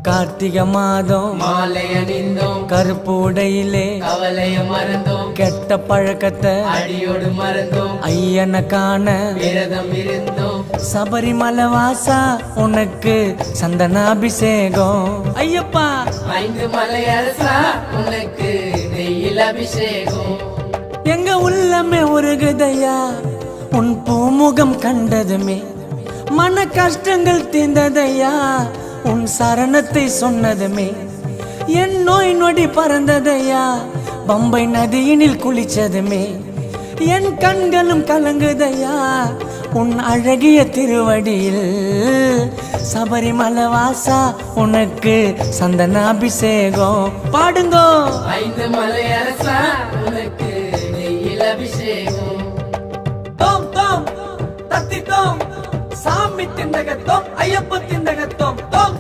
கார்த்திகை மாதம் மாலை அணிந்தோம், கருப்பு உடையிலே கவலைய மறந்தோம், கெட்ட பழக்கத்தை அடியோடு மறந்தோம், ஐயனை காண விரதம் இருந்தோம். சபரிமலை வாசா உனக்கு சந்தனாபிஷேகம். ஐயப்பா 5 மலை அரசா உனக்கு நெய்யில் அபிஷேகம். எங்க உள்ளமே உருகுதையா உன் பூமுகம் கண்டதுமே, மன கஷ்டங்கள் தீர்ந்ததையா உன் சரணத்தை சொன்னதுமே, என் நோய் நொடி பறந்ததையா பம்பை நதியினில் குளிச்சதுமே, என் கண்களும் கலங்குதையா உன் அழகிய திருவடியில். சபரிமலை வாசா உனக்கு சந்தனாபிஷேகம். பாடுங்கோ 5 மலை அரசா உனக்கு நெய்யில் அபிஷேகம். தோம் தோம் தத்தி தோம் சாமி திண்டகத்தோம் ஐயப்ப திண்டகத்தோம் தோம்